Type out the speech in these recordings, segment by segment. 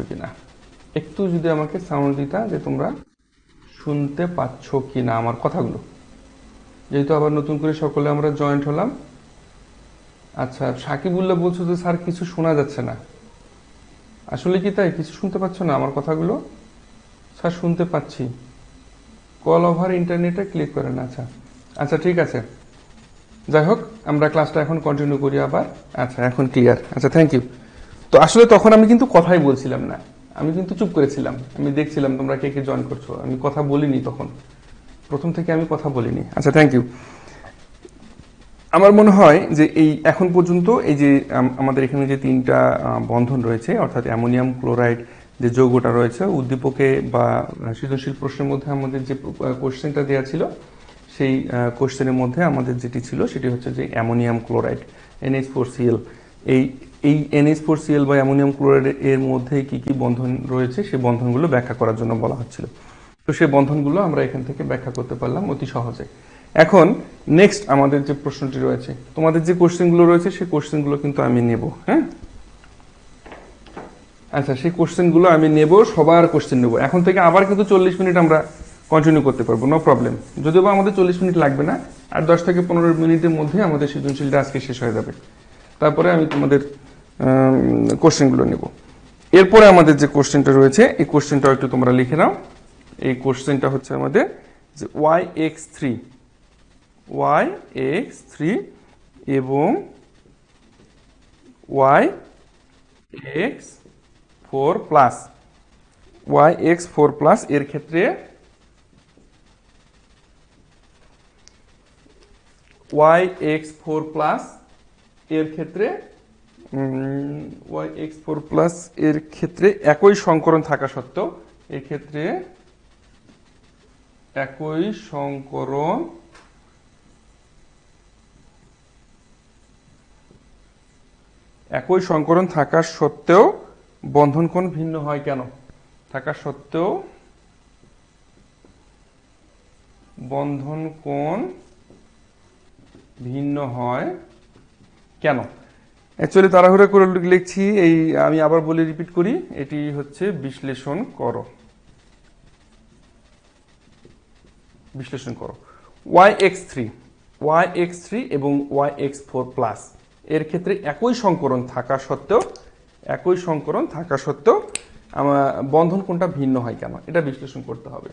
কিনা একটু যদি আমাকে সাউন্ড দিতা যে তোমরা শুনতে পাচ্ছ কিনা আমার কথাগুলো, যেহেতু আবার নতুন করে সকলে আমরা জয়েন্ট হলাম। আচ্ছা, সাকিবুল্লাহ বলছো যে স্যার কিছু শোনা যাচ্ছে না, আসলে কি তাই? কিছু শুনতে পাচ্ছ না আমার কথাগুলো? স্যার শুনতে পাচ্ছি, কল ওভার ইন্টারনেটে ক্লিক করেন। আচ্ছা আচ্ছা, ঠিক আছে, যাই হোক, আমরা ক্লাসটা এখন কন্টিনিউ করি আবার। আচ্ছা, এখন ক্লিয়ার। আচ্ছা, থ্যাংক ইউ। তো আসলে তখন আমি কিন্তু কথাই বলছিলাম না, আমি কিন্তু চুপ করেছিলাম, আমি দেখছিলাম তোমরা কে কে জয়েন করছো, আমি কথা বলিনি তখন, প্রথম থেকে আমি কথা বলিনি। আচ্ছা, থ্যাংক ইউ। আমার মনে হয় যে এই এখন পর্যন্ত এই যে আমাদের এখানে যে তিনটা বন্ধন রয়েছে, অর্থাৎ অ্যামোনিয়াম ক্লোরাইড যে যৌগটা রয়েছে, উদ্দীপকে বা সৃজনশীল প্রশ্নের মধ্যে আমাদের যে কোশ্চেনটা দেওয়া ছিল, সেই কোশ্চেনের মধ্যে আমাদের যেটি ছিল সেটি হচ্ছে যে অ্যামোনিয়াম ক্লোরাইড NH4Cl। এই এই NH4Cl বা অ্যামোনিয়াম ক্লোরাইড এর মধ্যে কি কি বন্ধন রয়েছে সেই বন্ধনগুলো ব্যাখ্যা করার জন্য বলা হচ্ছিল। তো সেই বন্ধনগুলো আমরা এখান থেকে ব্যাখ্যা করতে পারলাম অতি সহজে। এখন নেক্সট আমাদের যে প্রশ্নটি রয়েছে, তোমাদের যে কোশ্চেনগুলো রয়েছে সেই কোশ্চেনগুলো কিন্তু আমি নেব। হ্যাঁ, আচ্ছা, সেই কোশ্চেনগুলো আমি নেব, সবার কোশ্চেন নেব এখন থেকে। আবার কিন্তু 40 মিনিট আমরা কন্টিনিউ করতে পারবো, নো প্রবলেম। যদিও বা আমাদের 40 মিনিট লাগবে না, আর 10 থেকে 15 মিনিটের মধ্যে আমাদের সৃজনশীলটা আজকে শেষ হয়ে যাবে। তারপরে আমি তোমাদের কোশ্চেনগুলো নেব। এরপরে আমাদের যে কোশ্চেনটা রয়েছে এই কোশ্চেনটাও একটু তোমরা লিখে নাও। এই কোশ্চেনটা হচ্ছে আমাদের যে y(x3) এবং y(x4+) এর ক্ষেত্রে একই সংকরণ থাকা সত্ত্বেও একই সংকরণ থাকা সত্ত্বেও বন্ধন কোণ ভিন্ন হয় কেন? বন্ধন কোণ ভিন্ন হয় কেন? অ্যাকচুয়ালি তাড়াহুড়া করে লিখছি, এই আমি আবার বলে রিপিট করি, এটি হচ্ছে বিশ্লেষণ করো। y(x3) এবং y(x4+) এর ক্ষেত্রে একই সংকরণ থাকা সত্ত্বেও বন্ধন কোণটা ভিন্ন হয় কেন, এটা বিশ্লেষণ করতে হবে।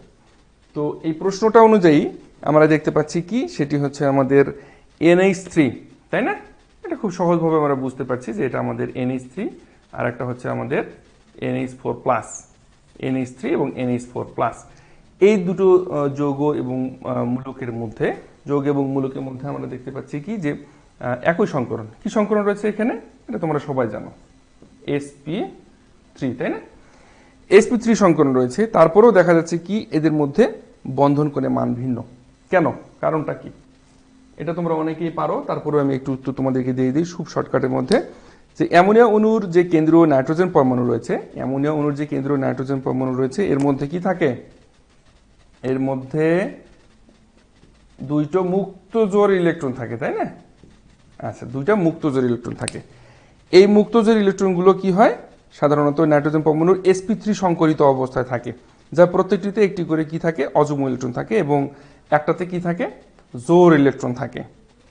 তো এই প্রশ্নটা অনুযায়ী আমরা দেখতে পাচ্ছি কি, সেটি হচ্ছে আমাদের NH3, তাই না? এটা খুব সহজভাবে আমরা বুঝতে পারছি যে এটা আমাদের NH3, আর একটা হচ্ছে আমাদের NH4+, এবং NH4+। এই দুটো যৌগ এবং মূলকের মধ্যে আমরা দেখতে পাচ্ছি কি যে একই সংকরণ। কি সংকরণ রয়েছে এখানে, এটা তোমরা সবাই জানো, sp3, তাই না? sp3 সংকরণ রয়েছে, তারপরেও দেখা যাচ্ছে কি এদের মধ্যে বন্ধন কোণে মান ভিন্ন কেন, কারণটা কি? এটা তোমরা অনেকেই পারো, তারপরেও আমি একটু উত্তর তোমাদেরকে দিয়ে দিই খুব শর্টকাটের মধ্যে। যে অ্যামোনিয়া অণুর যে কেন্দ্রীয় নাইট্রোজেন পরমাণু রয়েছে, এর মধ্যে কি থাকে? এর মধ্যে দুইটা মুক্ত জোড় ইলেকট্রন থাকে, তাই না? আচ্ছা, দুইটা মুক্ত জোড় ইলেকট্রন থাকে। এই মুক্ত জোড় ইলেকট্রনগুলো কি হয়, সাধারণত নাইট্রোজেন পরমাণুর sp3 সংকরিত অবস্থায় থাকে, যা প্রত্যেকটিতে একটি করে কি থাকে, অযুগ্ম ইলেকট্রন থাকে, এবং একটাতে কি থাকে, জোড় ইলেকট্রন থাকে,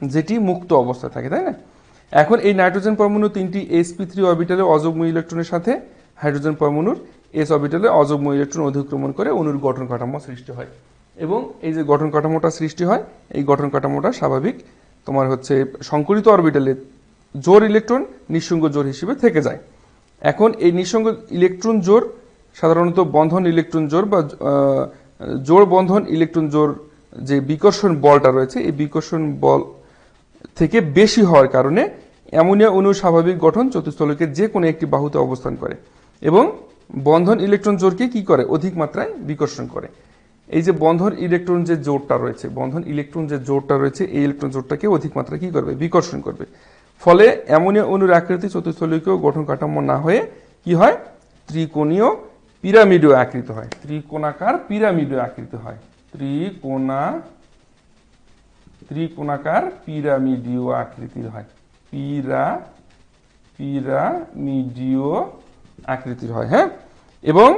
যেটি মুক্ত অবস্থায় থাকে, তাই না? এখন এই নাইট্রোজেন পরমাণু তিনটি sp3 অরবিটালে অযুগ্ম ইলেকট্রনের সাথে হাইড্রোজেন পরমাণুর s অরবিটালে অযুগ্ম ইলেকট্রন অধিক্রমণ করে অণুর গঠন কাঠামো সৃষ্টি হয়। এবং এই যে গঠন কাঠামোটা সৃষ্টি হয়, এই গঠন কাঠামোটা স্বাভাবিক তোমার হচ্ছে সংকরিত অরবিটালে জোড় ইলেকট্রন নিঃসঙ্গ জোড় হিসেবে থেকে যায়। এখন এই নিঃসঙ্গ ইলেকট্রন জোড় সাধারণত বন্ধন ইলেকট্রন জোড় বা জোড় বন্ধন ইলেকট্রন জোড় যে বিকর্ষণ বলটা রয়েছে, এই বিকর্ষণ বল থেকে বেশি হওয়ার কারণে অ্যামোনিয়া অণুর স্বাভাবিক গঠন চতুস্থলকের যে কোনো একটি বাহুতে অবস্থান করে এবং বন্ধন ইলেকট্রন জোড়কে কি করে, অধিক মাত্রায় বিকর্ষণ করে। এই যে বন্ধন ইলেকট্রন যে জোড়টা রয়েছে, এই ইলেকট্রন জোড়টাকে অধিক মাত্রায় কি করবে, বিকর্ষণ করবে। ফলে অ্যামোনিয়া অণুর আকৃতি চতুস্থলকীয় গঠন কাঠামো না হয়ে কি হয়, ত্রিকোণীয় পিরামিডীয় আকৃতি হয়, ত্রিকোণাকার পিরামিডীয় আকৃতি হয়, ত্রিকোণাকার পিরামিডীয় আকৃতির হয়, পিরামিডীয় আকৃতির হয়, হ্যাঁ। এবং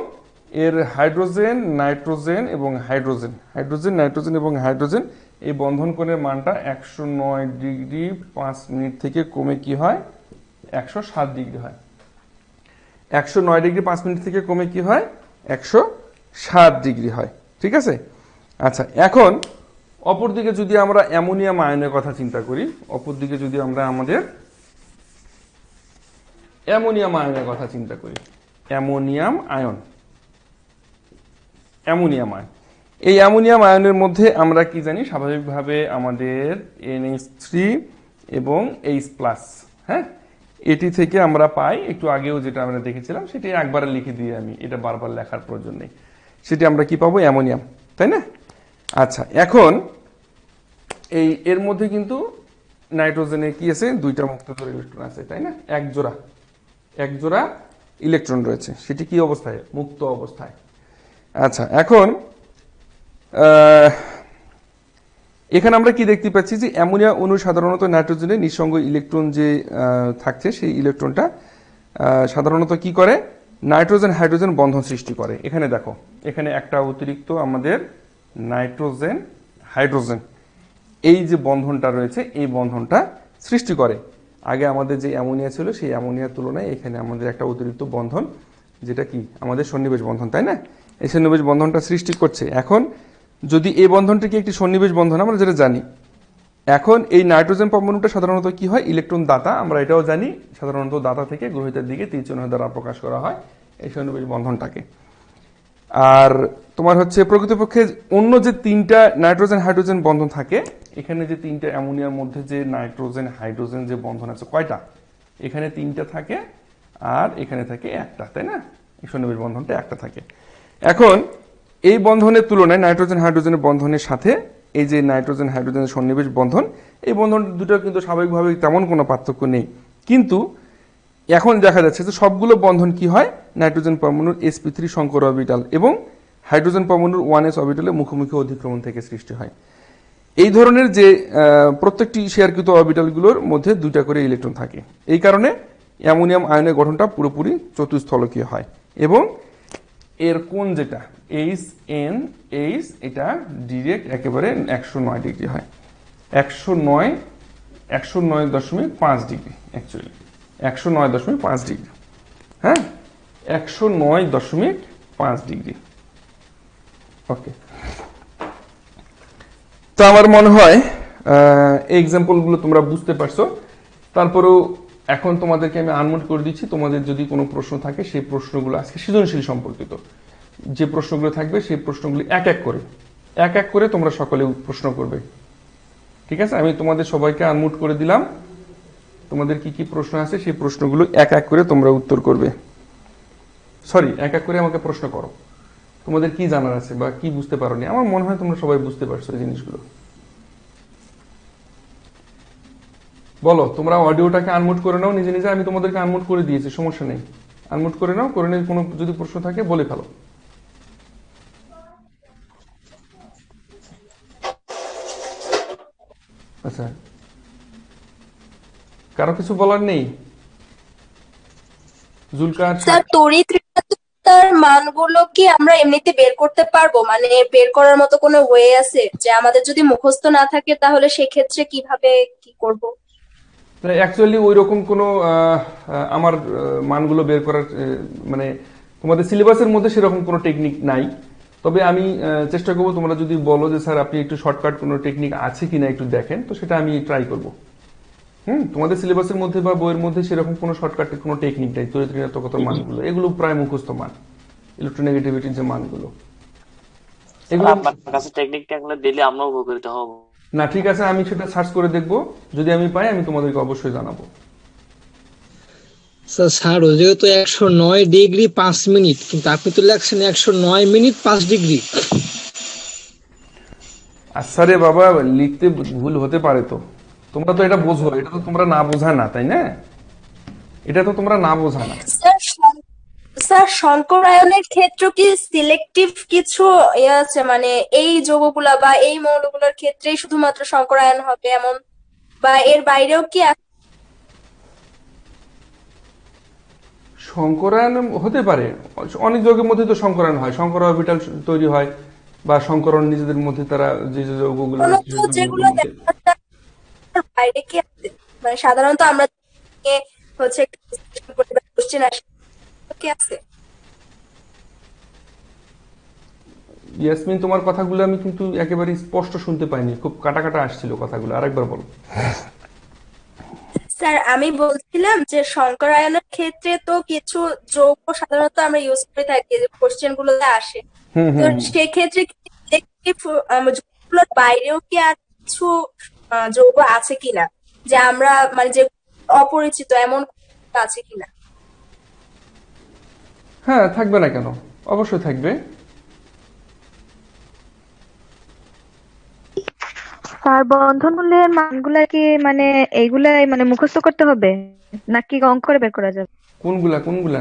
এর হাইড্রোজেন, নাইট্রোজেন এবং হাইড্রোজেন, হাইড্রোজেন, নাইট্রোজেন এবং হাইড্রোজেন এই বন্ধন কোণের মানটা 109 ডিগ্রি 5 মিনিট থেকে কমে কি হয় 107 ডিগ্রি হয়। 109 ডিগ্রি 5 মিনিট থেকে কমে কি হয় 107 ডিগ্রি হয়, ঠিক আছে। আচ্ছা, এখন অপরদিকে যদি আমরা অ্যামোনিয়াম আয়নের কথা চিন্তা করি, অপরদিকে যদি আমরা আমাদের অ্যামোনিয়াম আয়নের কথা চিন্তা করি, অ্যামোনিয়াম আয়ন, অ্যামোনিয়াম আয়ন, এই অ্যামোনিয়াম আয়নের মধ্যে আমরা কি জানি, স্বাভাবিকভাবে আমাদের NH3 এবং H+, হ্যাঁ, এটি থেকে আমরা পাই, একটু আগেও যেটা আমরা দেখেছিলাম সেটি একবার লিখে দিয়ে আমি, এটা বারবার লেখার প্রয়োজন নেই, সেটি আমরা কি পাবো অ্যামোনিয়াম, তাই না। আচ্ছা, এখন এর মধ্যে কিন্তু নাইট্রোজেনে কি আছে, দুইটা মুক্তজোড় ইলেকট্রন আছে, তাই না, এক জোড়া ইলেকট্রন রয়েছে, সেটি কি অবস্থায়, মুক্ত অবস্থায়। আচ্ছা, এখন এখানে আমরা কি দেখতে পাচ্ছি যে অ্যামোনিয়া অণু সাধারণত নাইট্রোজেনের নিঃসঙ্গ ইলেকট্রন যে থাকছে সেই ইলেকট্রনটা সাধারণত কি করে, নাইট্রোজেন হাইড্রোজেন বন্ধন সৃষ্টি করে। এখানে দেখো, এখানে একটা অতিরিক্ত আমাদের নাইট্রোজেন হাইড্রোজেন এই যে বন্ধনটা রয়েছে এই বন্ধনটা সৃষ্টি করে। আগে আমাদের যে অ্যামোনিয়া ছিল সেই অ্যামোনিয়ার তুলনায় এখানে আমাদের একটা অতিরিক্ত বন্ধন, যেটা কি আমাদের সন্নিবেশ বন্ধন, তাই না, এই সন্নিবেশ বন্ধনটা সৃষ্টি করছে। এখন যদি এই বন্ধনটিকে একটি সন্নিবেশ বন্ধন আমরা যেটা জানি, এখন এই নাইট্রোজেন পরমাণুটা সাধারণত কি হয়, ইলেকট্রন দাতা, আমরা এটাও জানি, সাধারণত দাতা থেকে গ্রহীতার দিকে তীর চিহ্ন দ্বারা প্রকাশ করা হয় এই সন্নিবেশ বন্ধনটাকে। আর তোমার হচ্ছে প্রকৃতপক্ষে অন্য যে তিনটা নাইট্রোজেন হাইড্রোজেন বন্ধন থাকে, এখানে যে তিনটা অ্যামোনিয়ার মধ্যে যে নাইট্রোজেন হাইড্রোজেন যে বন্ধন আছে কয়টা, এখানে তিনটা থাকে আর এখানে থাকে একটা, তাই না, এই সন্নিবেশ বন্ধনটা একটা থাকে। এখন এই বন্ধনের তুলনায় নাইট্রোজেন হাইড্রোজেনের বন্ধনের সাথে এই যে নাইট্রোজেন হাইড্রোজেনের সন্নিবেশ বন্ধন, এই বন্ধন দুটো কিন্তু স্বাভাবিকভাবে তেমন কোনো পার্থক্য নেই, কিন্তু এখন দেখা যাচ্ছে যে সবগুলো বন্ধন কি হয়, নাইট্রোজেন পরমাণুর sp3 সংকর অরবিটাল এবং হাইড্রোজেন পরমাণুর 1s অরবিটালে মুখোমুখি অধিক্রমণ থেকে সৃষ্টি হয়। এই ধরনের যে প্রত্যেকটি শেয়ারকৃত অরবিটালগুলোর মধ্যে দুইটা করে ইলেকট্রন থাকে, এই কারণে অ্যামোনিয়াম আয়নের গঠনটা পুরোপুরি চতুস্থলকীয় হয় এবং এর কোণ যেটা HNH এটা ডিরেক্ট একেবারে 109 ডিগ্রি হয়, 109.5 ডিগ্রি, অ্যাকচুয়ালি 109.5 ডিগ্রি, হ্যাঁ, 109.5 ডিগ্রি। ওকে, তো আমার মনে হয় এই এক্সাম্পলগুলো তোমরা বুঝতে পারছো। তারপরেও এখন তোমাদেরকে আমি আনমিউট করে দিচ্ছি, তোমাদের যদি কোনো প্রশ্ন থাকে সেই প্রশ্নগুলো আজকে সৃজনশীল সম্পর্কিত যে প্রশ্নগুলো থাকবে সেই প্রশ্নগুলি এক এক করে তোমরা সকলে প্রশ্ন করবে, ঠিক আছে। আমি তোমাদের সবাইকে আনমিউট করে দিলাম, তোমাদের কি কি প্রশ্ন আছে সেই প্রশ্নগুলো এক এক করে তোমরা উত্তর করবে, সরি এক এক করে আমাকে প্রশ্ন করো, তোমাদের কি জানার আছে বা কি বুঝতে পারোনি। আমার মনে হয় তোমরা সবাই বুঝতে পারছো এই জিনিসগুলো। বলো, তোমরা অডিওটাকে আনমিউট করে নাও নিজে নিজে, আমি তোমাদেরকে আনমিউট করে দিয়েছি, সমস্যা নেই, আনমিউট করে নাও, করে নিয়ে কোনো যদি প্রশ্ন থাকে বলে ফেলো। আচ্ছা, কারো কিছু বলার নেই? জুলকার, স্যার, তড়িৎ ঋণাত্মকতার মানগুলো কি আমরা এমনিতে বের করতে পারবো? মানে বের করার মতো কোনো ওয়ে আছে যে আমাদের যদি মুখস্থ না থাকে তাহলে সেক্ষেত্রে কিভাবে কি করব? অ্যাকচুয়ালি ওই রকম কোনো আমার মানগুলো বের করার মানে তোমাদের সিলেবাসের মধ্যে সেরকম কোনো টেকনিক নাই। তবে আমি চেষ্টা করবো, তোমরা যদি বলো যে স্যার আপনি একটু শর্টকাট কোনো টেকনিক আছে কিনা একটু দেখেন, তো সেটা আমি ট্রাই করব। তোমাদের সিলেবাসের মধ্যে বা বইয়ের মধ্যে সেরকম কোনো শর্টকাট কোনো টেকনিক নাই। তড়িৎ ঋণাত্মকতার মানগুলো এগুলো প্রায় মুখস্থ মান, ইলেকট্রোনেগেটিভিটির যে মানগুলো এগুলো। আপনার কাছে টেকনিকটা দিলে আমরা উপকৃত হব। না, ঠিক আছে, আমি সেটা সার্চ করে দেখবো, যদি আমি পাই আমি তোমাদেরকে অবশ্যই জানাবো। স্যার, যেহেতু 109 ডিগ্রি 5 মিনিট, কিন্তু আপনি তো লেখছেন 109 মিনিট 5 ডিগ্রি। আচ্ছা রে বাবা, লিখতে ভুল হতে পারে, তো তোমরা তো এটা বোঝো, এটা তো তোমরা না বোঝা না, তাই না, এটা তো তোমরা না বোঝা না। স্যার, স্যার সংকরায়নের ক্ষেত্রে কি সিলেক্টিভ কিছু আছে, মানে এই যৌগগুলা বা এই মৌলগুলোর ক্ষেত্রেই শুধুমাত্র সংকরায়ন হবে এমন, বা এর বাইরেও কি সংকরায়ন হতে পারে, অনেক যৌগের মধ্যে তো সংকরায়ন হয়, সংকর অরবিটাল তৈরি হয়, বা সংকরণ নিজেদের মধ্যে তারা যে যে যৌগগুলো মূলত রয়েছে সেই যেগুলো যৌগগুলোর মধ্যে। দেখা যায় তার বাইরে কি আছে? মানে সাধারণত আমরা নিয়ে হচ্ছে কোশ্চেন আসে কি আছে? ইয়াসমিন, তোমার কথাগুলো আমি কিন্তু একেবারে স্পষ্ট শুনতে পাইনি, খুব কাটা কাটা আসছিল কথাগুলো, আরেকবার বলো। স্যার আমি বলছিলাম যে সংকরায়নের ক্ষেত্রে তো কিছু যৌগ সাধারণত আমরা ইউজ করে থাকি যে কোশ্চেন গুলোতে আসে। হুম তো হুম হুম। সেক্ষেত্রে কি যৌগগুলোর বাইরেও কি আর কিছু যৌগ আছে কিনা, যে আমরা মানে যে অপরিচিত এমন কোনো আছে কিনা? হ্যাঁ, থাকবে না কেন, অবশ্যই থাকবে। স্যার বন্ধনমূলের মানগুলা কি মানে এইগুলাই মানে মুখস্থ করতে হবে নাকি অঙ্ক করে বের করা যাবে? কোনগুলা কোনগুলা?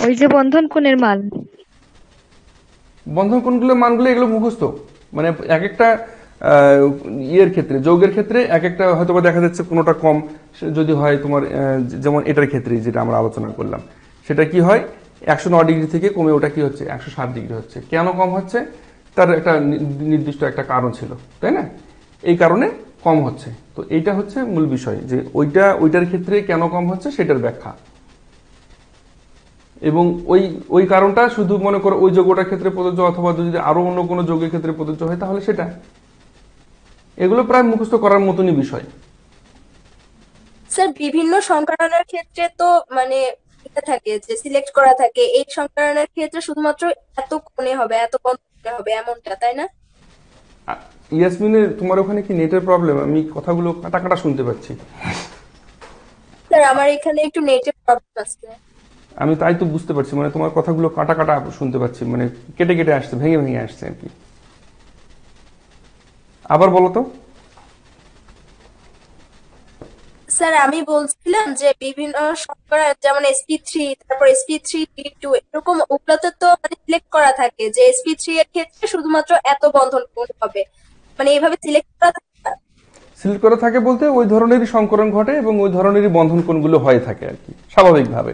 ওই যে বন্ধন কোণের মান। বন্ধন কোনগুলো মানগুলো এগুলো মুখস্থ, মানে এক একটা ইয়ের ক্ষেত্রে, যৌগের ক্ষেত্রে এক একটা হয়তোবা দেখা যাচ্ছে কোনোটা কম যদি হয় তোমার, যেমন এটার ক্ষেত্রে যেটা আমরা আলোচনা করলাম, সেটা কি হয় 109 ডিগ্রি থেকে কমে ওটা কি হচ্ছে 107 ডিগ্রি হচ্ছে। কেন কম হচ্ছে তার একটা নির্দিষ্ট একটা কারণ ছিল, তাই না? এই কারণে কম হচ্ছে। তো এইটা হচ্ছে মূল বিষয়, যে ওইটার ক্ষেত্রে কেন কম হচ্ছে সেটার ব্যাখ্যা। এবং ওই ওই কারণটা শুধু মনে করো ওই যৌগটার ক্ষেত্রে প্রযোজ্য, অথবা যদি আরো অন্য কোনো যৌগের ক্ষেত্রে প্রযোজ্য হয় তাহলে সেটা। এগুলো প্রায় মুখস্থ করার মতনই বিষয়। স্যার বিভিন্ন সংকরণের ক্ষেত্রে তো মানে এটা থাকে যে সিলেক্ট করা থাকে এই সংকরণের ক্ষেত্রে শুধুমাত্র এত কোণে হবে এত কোণে হবে এমনটা, তাই না? ইয়াসমিনের, তোমার ওখানে কি নেটের প্রবলেম? আমি কথাগুলো কাটা কাটা শুনতে পাচ্ছি। স্যার আমার এখানে একটু নেটের প্রবলেম আছে। আমি তাই তো বুঝতে পারছি, মানে তোমার কথাগুলো কাটা কাটা শুনতে পাচ্ছি, মানে কেটে কেটে আসছে, ভেঙে ভেঙে আসছে আর কি। আবার বলো তো। স্যার আমি বলছিলাম যে বিভিন্ন সংকরণ যেমন sp3, তারপর sp3b2 এরকম ওগুলোতে তো মানে সিলেক্ট করা থাকে যে sp3 এর ক্ষেত্রে শুধুমাত্র এত বন্ধন কোণ হবে, মানে এইভাবে সিলেক্ট করা থাকে না? সিলেক্ট করা থাকে বলতে ওই ধরনেরই সংকরণ ঘটে এবং ওই ধরনেরই বন্ধন কোণগুলো হয়ে থাকে আর কি, স্বাভাবিকভাবে।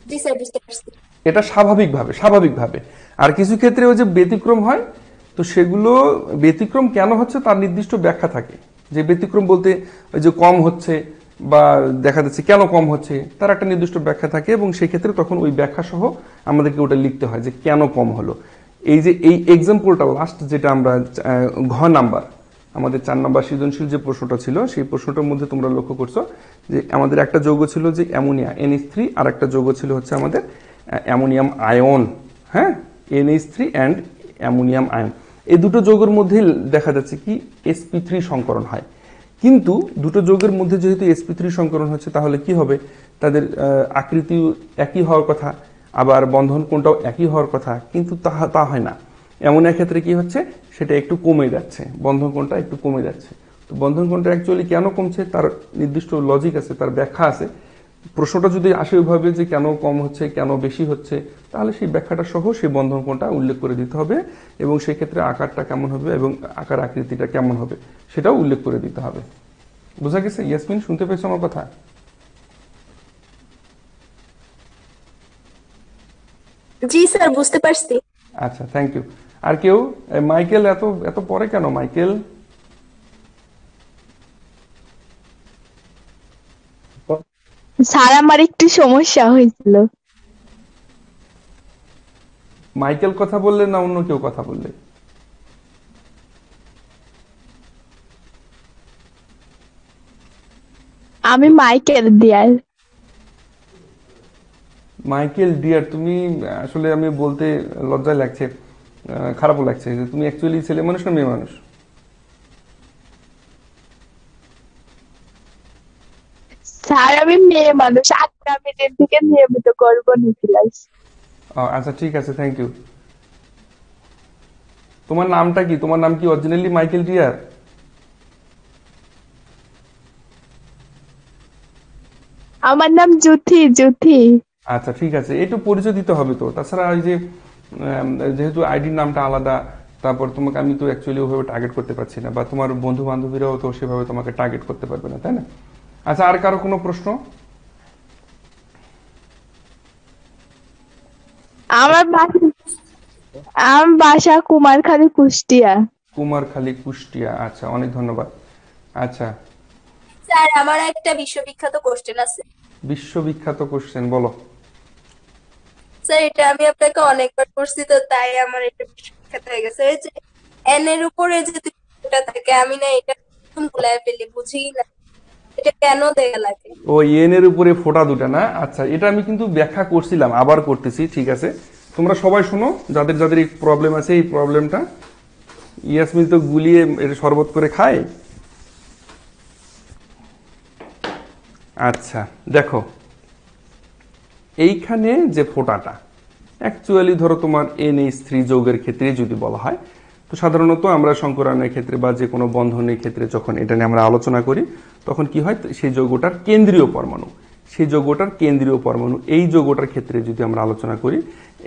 জি স্যার, বুঝতে পারছি। এটা স্বাভাবিকভাবে স্বাভাবিকভাবে। আর কিছু ক্ষেত্রে ওই যে ব্যতিক্রম হয়, তো সেগুলো ব্যতিক্রম কেন হচ্ছে তার নির্দিষ্ট ব্যাখ্যা থাকে। যে ব্যতিক্রম বলতে ওই যে কম হচ্ছে বা দেখা যাচ্ছে কেন কম হচ্ছে তার একটা নির্দিষ্ট ব্যাখ্যা থাকে, এবং সেই ক্ষেত্রে তখন ওই ব্যাখ্যা সহ আমাদেরকে ওটা লিখতে হয় যে কেন কম হলো। এই যে এই এক্সাম্পলটা লাস্ট যেটা আমরা ঘ নাম্বার, আমাদের 4 নম্বর সৃজনশীল যে প্রশ্নটা ছিল সেই প্রশ্নটার মধ্যে তোমরা লক্ষ্য করছো যে আমাদের একটা যৌগ ছিল যে অ্যামোনিয়া NH3, আর একটা যৌগ ছিল হচ্ছে আমাদের অ্যামোনিয়াম আয়ন। হ্যাঁ, NH3 অ্যান্ড অ্যামোনিয়াম আয়ন, এই দুটো যৌগের মধ্যে দেখা যাচ্ছে কি sp3 সংকরণ হয়। কিন্তু দুটো যৌগের মধ্যে যেহেতু sp3 সংকরণ হচ্ছে তাহলে কি হবে, তাদের আকৃতি একই হওয়ার কথা, আবার বন্ধন কোণটাও একই হওয়ার কথা, কিন্তু তা হয় না। অ্যামোনিয়ার ক্ষেত্রে কি হচ্ছে, সেটা একটু কমে যাচ্ছে, বন্ধন কোণটা একটু কমে যাচ্ছে। তো বন্ধন কোণটা অ্যাকচুয়ালি কেন কমছে তার নির্দিষ্ট লজিক আছে, তার ব্যাখ্যা আছে। প্রশ্নটা যদি আসে ওইভাবে যে কেন কম হচ্ছে কেন বেশি হচ্ছে, তাহলে সেই ব্যাখ্যাটা সহ সেই বন্ধন কোণটা উল্লেখ করে দিতে হবে, এবং সেই ক্ষেত্রে আকারটা কেমন হবে এবং আকার আকৃতিটা কেমন হবে সেটাও উল্লেখ করে দিতে হবে। বোঝা গেছে ইয়াসমিন? শুনতে পেয়েছো আমার কথা? জি স্যার, বুঝতে পারছি। আচ্ছা, থ্যাংক ইউ। আর কেউ? মাইকেল, এত এত পরে কেন মাইকেল? স্যার আমার একটু সমস্যা হয়েছিল। মাইকেল কথা বললে না অন্য কেউ কথা বললে? আমি মাইকেল দিয়ার। মাইকেল ডিয়ার, তুমি আসলে আমি বলতে লজ্জায় লাগছে, খারাপও লাগছে যে তুমি অ্যাকচুয়ালি ছেলে মানুষ না মেয়ে মানুষ? স্যার আমি মেয়ে মানুষ, 8টা মিনিট থেকে নিয়মিত করবো নি ক্লাস। আচ্ছা ঠিক আছে, থ্যাংক ইউ। তোমার নামটা কি? তোমার নাম কি অরিজিনালি মাইকেল ডিয়ার? আমার নাম জুথি জুথি। আচ্ছা ঠিক আছে, একটু পরিচয় দিতে হবে তো, তাছাড়া ওই যে যেহেতু আইডির নামটা আলাদা, তারপর তোমাকে আমি তো অ্যাকচুয়ালি ওভাবে টার্গেট করতে পারছি না, বা তোমার বন্ধু বান্ধবীরাও তো সেভাবে তোমাকে টার্গেট করতে পারবে না, তাই না? আচ্ছা, আর কারো কোনো প্রশ্ন? আমার বাসা আমার বাসা কুমারখালী, কুষ্টিয়া। কুমারখালী, কুষ্টিয়া। আচ্ছা, অনেক ধন্যবাদ। আচ্ছা, স্যার আমার একটা বিশ্ববিখ্যাত কোশ্চেন আছে। বিশ্ববিখ্যাত কোশ্চেন বলো। স্যার এটা আমি আপনাকে অনেকবার করছি, তো তাই আমার এটা বিশ্ববিখ্যাত হয়ে গেছে। এই যে এন এর উপরে যে ত্রিভুজটা থাকে, আমি না এটা একদম গুলায় ফেলি, বুঝি না এটা কেন দেয়া লাগে। ও, এন এর উপরে ফোঁটা দুটা না? আচ্ছা, এটা আমি কিন্তু ব্যাখ্যা করছিলাম, আবার করতেছি, ঠিক আছে? তোমরা সবাই শোনো, যাদের যাদের এই প্রবলেম আছে, এই প্রবলেমটা ইয়াসমিন তো গুলিয়ে এটা শরবত করে খায়। আচ্ছা দেখো, এইখানে যে ফোঁটাটা অ্যাকচুয়ালি ধরো তোমার NH3 যৌগের ক্ষেত্রে যদি বলা হয়, তো সাধারণত আমরা সংকরায়নের ক্ষেত্রে বা যে কোনো বন্ধনের ক্ষেত্রে যখন এটা নিয়ে আমরা আলোচনা করি, তখন কি হয়, সেই যৌগটার কেন্দ্রীয় পরমাণু, সেই যৌগটার কেন্দ্রীয় পরমাণু, এই যৌগটার ক্ষেত্রে যদি আমরা আলোচনা করি,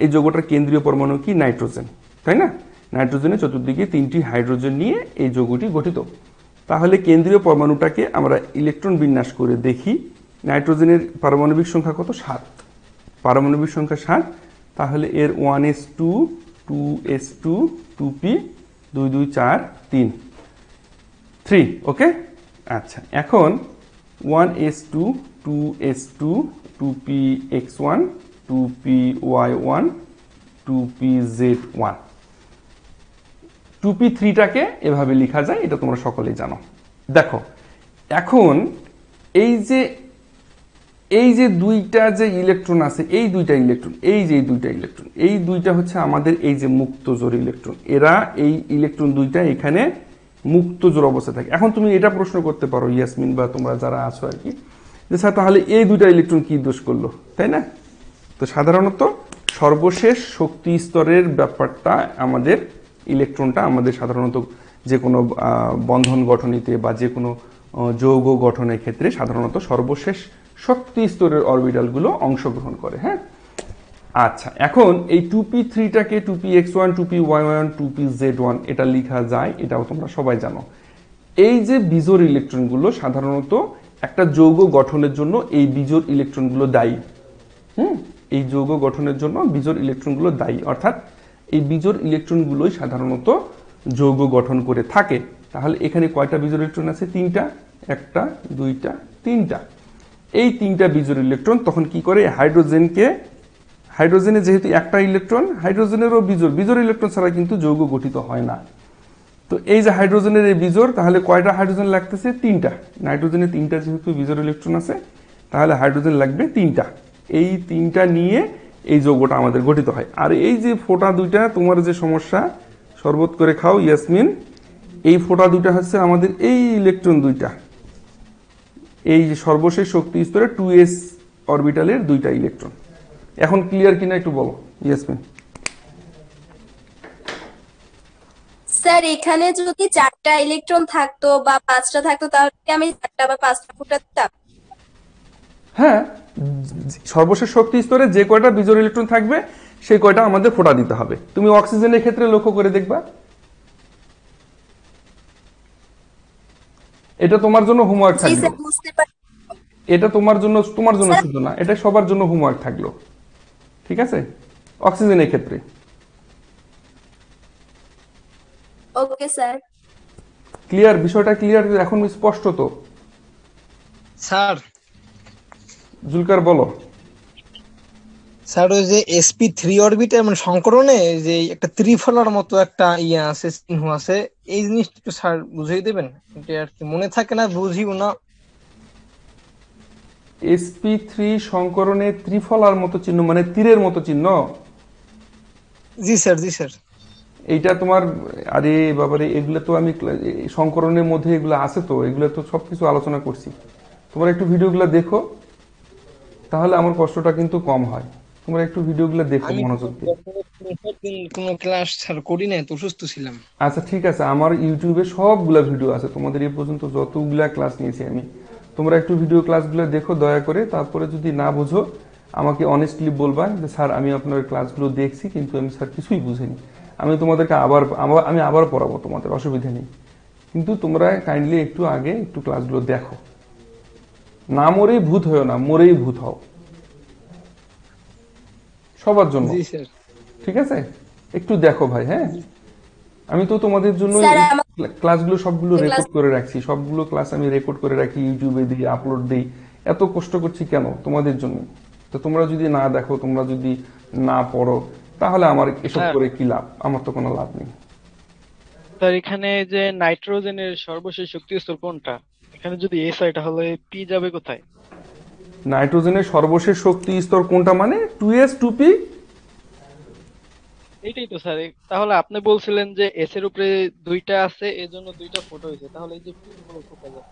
এই যৌগটার কেন্দ্রীয় পরমাণু কি? নাইট্রোজেন, তাই না? নাইট্রোজেনের চতুর্দিকে 3টি হাইড্রোজেন নিয়ে এই যৌগটি গঠিত। তাহলে কেন্দ্রীয় পরমাণুটাকে আমরা ইলেকট্রন বিন্যাস করে দেখি, নাইট্রোজেনের পারমাণবিক সংখ্যা কত? 7। পারমাণবিক সংখ্যা 7। তাহলে এর 1s2 2s2 2p 2 2 4 3 3, ওকে? আচ্ছা, এখন 1s2 2s2 2px1 2py1 2pz1 2p3টাকে এভাবে লেখা যায়, এটা তোমরা সকলেই জানো। দেখো এখন এই যে দুইটা যে ইলেকট্রন আছে, এই দুইটা ইলেকট্রন, এই দুইটা হচ্ছে আমাদের এই যে মুক্তজোর ইলেকট্রন। এরা এই ইলেকট্রন দুইটা এখানে মুক্তজোর অবস্থায় থাকে। এখন তুমি এটা প্রশ্ন করতে পারো ইয়াসমিন বা তোমরা যারা আছো আর কি, যে স্যার তাহলে এই দুইটা ইলেকট্রন কি দোষ করলো, তাই না? তো সাধারণত সর্বশেষ শক্তি স্তরের ব্যাপারটা আমাদের ইলেকট্রনটা আমাদের সাধারণত যে কোনো বন্ধন গঠনিতে বা যে কোনো যৌগ গঠনের ক্ষেত্রে সাধারণত সর্বশেষ শক্তি স্তরের অরবিটালগুলো অংশগ্রহণ করে, হ্যাঁ? আচ্ছা, এখন এই 2p3টাকে 2px1 2py1 2pz1 এটা লেখা যায়, এটাও তোমরা সবাই জানো। এই যে বিজোড় ইলেকট্রনগুলো সাধারণত একটা যৌগ গঠনের জন্য এই বিজোড় ইলেকট্রনগুলো দায়ী। এই যৌগ গঠনের জন্য বিজোড় ইলেকট্রনগুলো দায়ী, অর্থাৎ এই বিজোড় ইলেকট্রনগুলোই সাধারণত যৌগ গঠন করে থাকে। তাহলে এখানে কয়টা বিজোড় ইলেকট্রন আছে? 3টা। 1টা 2টা 3টা। এই 3টা বিজোড় ইলেকট্রন তখন কি করে? হাইড্রোজেনে যেহেতু একটা ইলেকট্রন, হাইড্রোজেনেরও বিজোড় ইলেকট্রন ছাড়া কিন্তু যৌগ গঠিত হয় না। তো এই যে হাইড্রোজেনের এই বিজোড়, তাহলে কয়টা হাইড্রোজেন লাগতেছে? 3টা। নাইট্রোজেনে 3টা যেহেতু বিজোড় ইলেকট্রন আছে, তাহলে হাইড্রোজেন লাগবে 3টা। এই 3টা নিয়ে এই যৌগটা আমাদের গঠিত হয়। আর এই যে ফোঁটা দুইটা, তোমার যে সমস্যা, শরবত করে খাও ইয়াসমিন, এই ফোঁটা দুইটা হচ্ছে আমাদের এই ইলেকট্রন দুইটা, এই যে সর্বশেষ শক্তি স্তরে 2s অরবিটালের দুইটা ইলেকট্রন। এখন ক্লিয়ার কিনা একটু বলো ইয়াসমিন। স্যার এখানে যদি 4টা ইলেকট্রন থাকতো বা 5টা থাকতো, তাহলে কি আমি 4টা বা 5টা ফোঁটা দিতাম? হ্যাঁ, সর্বশেষ শক্তি স্তরে যে কয়টা বিজোড় ইলেকট্রন থাকবে সেই কয়টা আমাদের ফোঁটা দিতে হবে। তুমি অক্সিজেনের ক্ষেত্রে লক্ষ্য করে দেখবা, এটা তোমার জন্য হোমওয়ার্ক জি থাকলো। স্যার, বুঝতে পারছি। এটা তোমার জন্য শুধু না, এটা সবার জন্য হোমওয়ার্ক থাকলো, ঠিক আছে? অক্সিজেনের ক্ষেত্রে ওকে স্যার। ক্লিয়ার? বিষয়টা ক্লিয়ার? এখন স্পষ্ট তো? স্যার জুলকার বলো। স্যার ওই যে sp3 অরবিটাল মানে সংকরণে যে একটা ত্রিফলার মতো একটা ইয়ে আছে, চিহ্ন আছে, এই জিনিসটা একটু স্যার বুঝিয়ে দেবেন? এটা আর কি মনে থাকে না, বুঝিও না। sp3 সংকরণে ত্রিফলার মতো চিহ্ন মানে তীরের মতো চিহ্ন? জি স্যার, জি স্যার। এইটা তোমার, আরে বাবারে, এগুলো তো আমি সংকরণের মধ্যে এগুলো আছে, তো এগুলো তো সবকিছু আলোচনা করছি। তোমরা একটু ভিডিওগুলো দেখো, তাহলে আমার কষ্টটা কিন্তু কম হয়। তোমরা একটু ভিডিওগুলো দেখো আমি মনোযোগ দিয়ে। কোনো ক্লাস স্যার করি না, তো অসুস্থ ছিলাম। আচ্ছা ঠিক আছে, আমার ইউটিউবে সবগুলা ভিডিও আছে, তোমাদের এই পর্যন্ত যতগুলা ক্লাস নিয়েছি আমি। তোমরা একটু ভিডিও ক্লাসগুলো দেখো দয়া করে, তারপরে যদি না বুঝো আমাকে অনেস্টলি বলবা যে স্যার আমি আপনার ক্লাসগুলো দেখছি কিন্তু আমি স্যার কিছুই বুঝিনি। আমি তোমাদেরকে আমি আবার পড়াবো, তোমাদের অসুবিধা নেই, কিন্তু তোমরা কাইন্ডলি একটু আগে একটু ক্লাসগুলো দেখো, না মরেই ভূত হয়েও না, মরেই ভূত হও সবার জন্য, জি স্যার। ঠিক আছে? একটু দেখো ভাই, হ্যাঁ? আমি তো তোমাদের জন্য স্যার ক্লাসগুলো সবগুলো ক্লাস রেকর্ড করে রাখছি, সবগুলো ক্লাস আমি রেকর্ড করে রাখি, ইউটিউবে দিই, আপলোড দিই। এত কষ্ট করছি কেন? তোমাদের জন্য। তো তোমরা যদি না দেখো, তোমরা যদি না পড়ো, তাহলে আমার এসব স্যার করে কি লাভ? আমার তো কোনো লাভ নেই। স্যার এখানে যে নাইট্রোজেনের সর্বশেষ শক্তি স্তর কোনটা? এখানে যদি এস হয় তাহলে পি যাবে কোথায়? নাইট্রোজেনের সর্বশেষ শক্তি স্তর কোনটা মানে 2s 2p? এইটাই তো স্যার। তাহলে আপনি বলছিলেন যে এস এর উপরে দুইটা আছে এজন্য দুইটা ফটো হয়েছে, তাহলে এই যে পি গুলো কোথায় যাবে?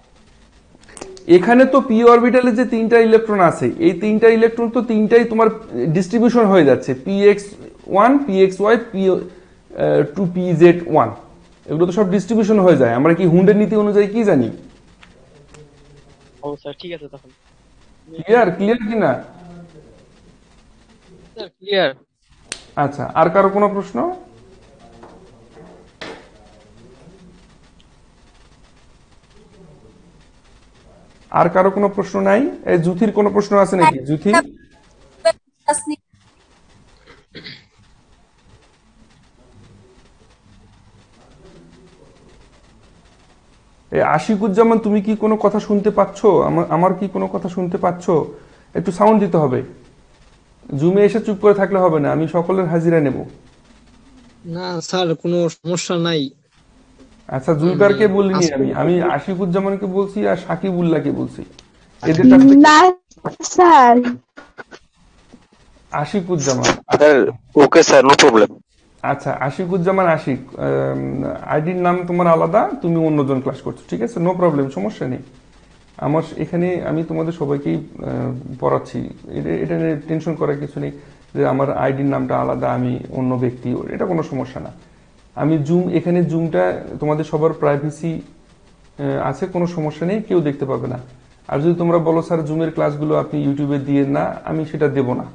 এখানে তো পি অরবিটালে যে তিনটা ইলেকট্রন আছে, এই তিনটা ইলেকট্রন তো তিনটাই তোমার ডিস্ট্রিবিউশন হয়ে যাচ্ছে, px1 pxy p2pz1, এগুলো তো সব ডিস্ট্রিবিউশন হয়ে যায়। আমরা কি হুন্ডের নীতি অনুযায়ী কি জানি? ও স্যার ঠিক আছে তাহলে। ক্লিয়ার ক্লিয়ার কি না? Sir clear. আচ্ছা, আর কারো কোনো প্রশ্ন? আর কারো কোনো প্রশ্ন নাই? এই জুথির কোনো প্রশ্ন আছে নাকি? জুথি, ক্লাস এই আশিকুজ্জামান, তুমি কি কোনো কথা শুনতে পাচ্ছো? আমার কি কোনো কথা শুনতে পাচ্ছো? একটু সাউন্ড দিতে হবে। জুমে এসে চুপ করে থাকলে হবে না, আমি সকলের হাজিরা নেব। না স্যার, কোনো সমস্যা নাই। আচ্ছা, জুলকারকে বলিনি আমি, আমি আশিকুজ্জামানকে বলছি আর সাকিবুল্লাহকে বলছি। এদের কাছ থেকে না sir. Ashiquzzaman, sir okay sir, no problem. আচ্ছা আশিকুজ্জামান আশিক, আইডির নাম তোমার আলাদা, তুমি অন্যজন ক্লাস করছো, ঠিক আছে? নো প্রবলেম, সমস্যা নেই। আমার এখানে আমি তোমাদের সবাইকেই পড়াচ্ছি, এটা নিয়ে টেনশন করার কিছু নেই যে আমার আইডির নামটা আলাদা, আমি অন্য ব্যক্তি, এটা কোনো সমস্যা না। আমি এখানে জুমটা তোমাদের সবার প্রাইভেসি আছে, কোনো সমস্যা নেই, কেউ দেখতে পাবে না। আর যদি তোমরা বলো স্যার জুমের ক্লাসগুলো আপনি ইউটিউবে দিয়ে না, আমি সেটা দেব না।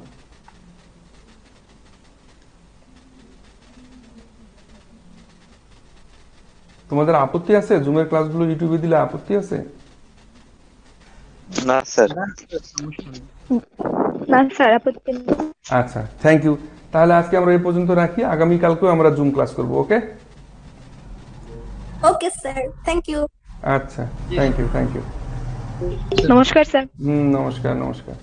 তোমাদের আপত্তি আছে জুমের ক্লাসগুলো ইউটিউবে দিলে? আপত্তি আছে? না স্যার। না স্যার, আপত্তি নেই। আচ্ছা, থ্যাংক ইউ। তাহলে আজকে আমরা এই পর্যন্ত রাখি, আগামীকালকেও আমরা জুম ক্লাস করব, okay? Okay sir, thank you. আচ্ছা, থ্যাংক ইউ, থ্যাংক ইউ। নমস্কার স্যার। নমস্কার, নমস্কার।